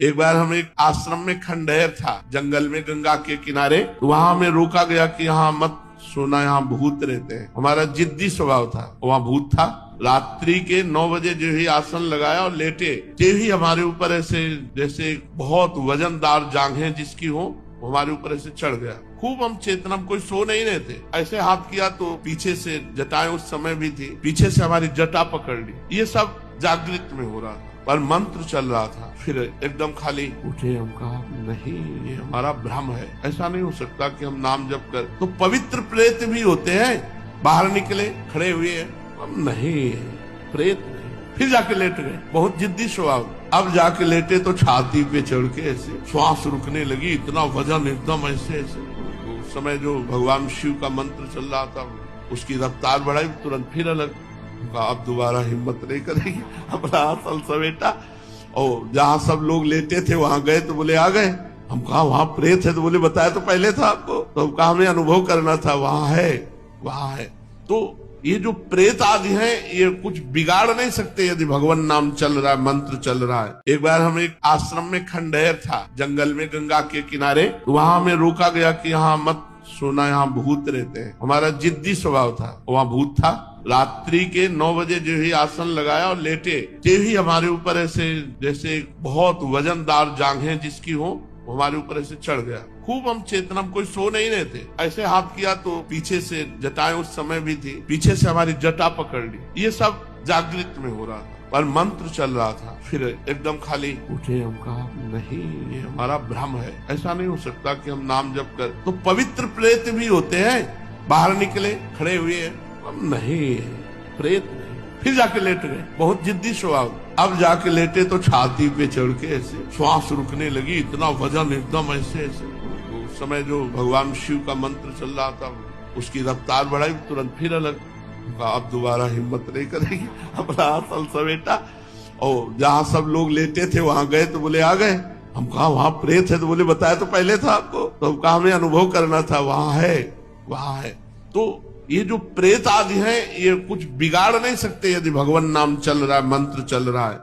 एक बार हम एक आश्रम में खंडहर था जंगल में गंगा के किनारे, वहां हमें रोका गया कि यहाँ मत सोना, यहाँ भूत रहते हैं। हमारा जिद्दी स्वभाव था, वहाँ भूत था। रात्रि के 9 बजे जो ही आसन लगाया और लेटे ते ही हमारे ऊपर ऐसे जैसे बहुत वजनदार जांघें जिसकी हो हमारे ऊपर ऐसे चढ़ गया। खूब हम चेतना, कोई सो नहीं रहे थे। ऐसे हाथ किया तो पीछे से जटाएं उस समय भी थी, पीछे से हमारी जटा पकड़ ली। ये सब जागृत में हो रहा था, पर मंत्र चल रहा था। फिर एकदम खाली उठे, हम कहा नहीं ये हमारा भ्रम है, ऐसा नहीं हो सकता कि हम नाम जप कर। तो पवित्र प्रेत भी होते हैं, बाहर निकले खड़े हुए, हम नहीं प्रेत नहीं। फिर जाके लेट गए, बहुत जिद्दी स्वभाव। अब जाके लेटे तो छाती पे चढ़ के ऐसे श्वास रुकने लगी, इतना वजन एकदम ऐसे ऐसे। उस समय जो भगवान शिव का मंत्र चल रहा था उसकी रफ्तार बढ़ाई, तुरंत फिर अलग। अब दोबारा हिम्मत नहीं करेगी, अपना आसन समेटा और जहाँ सब लोग लेटे थे वहां गए तो बोले आ गए। हम कहा वहां प्रेत है, तो बोले बताया तो पहले था आपको। तो हम कहा हमें अनुभव करना था, वहां है वहां है। तो ये जो प्रेत आदि हैं ये कुछ बिगाड़ नहीं सकते यदि भगवान नाम चल रहा है, मंत्र चल रहा है। एक बार हम एक आश्रम में खंडहर था जंगल में गंगा के किनारे, वहां हमें रोका गया कि यहाँ मत सोना, यहाँ भूत रहते हैं। हमारा जिद्दी स्वभाव था, वहाँ भूत था। रात्रि के 9 बजे जो ही आसन लगाया और लेटे ते ही हमारे ऊपर ऐसे जैसे बहुत वजनदार जांघें जिसकी हो हमारे ऊपर ऐसे चढ़ गया। खूब हम चेतना, कोई सो नहीं रहे थे। ऐसे हाथ किया तो पीछे से जटाएं उस समय भी थी, पीछे से हमारी जटा पकड़ ली। ये सब जागृत में हो रहा था, पर मंत्र चल रहा था। फिर एकदम खाली उठे, हम कहा नहीं ये हमारा भ्रम है, ऐसा नहीं हो सकता कि हम नाम जप कर। तो पवित्र प्रेत भी होते हैं, बाहर निकले खड़े हुए, हम नहीं प्रेत नहीं। फिर जाके लेट गए, बहुत जिद्दी स्वभाव। अब जाके लेटे तो छाती पे चढ़ के ऐसे श्वास रुकने लगी, इतना वजन एकदम ऐसे ऐसे। उस समय जो भगवान शिव का मंत्र चल रहा था उसकी रफ्तार बढ़ाई, तुरंत फिर अलग। अब दोबारा हिम्मत नहीं करेगी, अपना आसन समेटा और जहाँ सब लोग लेटे थे वहां गए तो बोले आ गए। हम कहा वहां प्रेत है, तो बोले बताया तो पहले था आपको। तो हम कहा हमें अनुभव करना था, वहां है वहां है। तो ये जो प्रेत आदि हैं ये कुछ बिगाड़ नहीं सकते यदि भगवान नाम चल रहा है, मंत्र चल रहा है।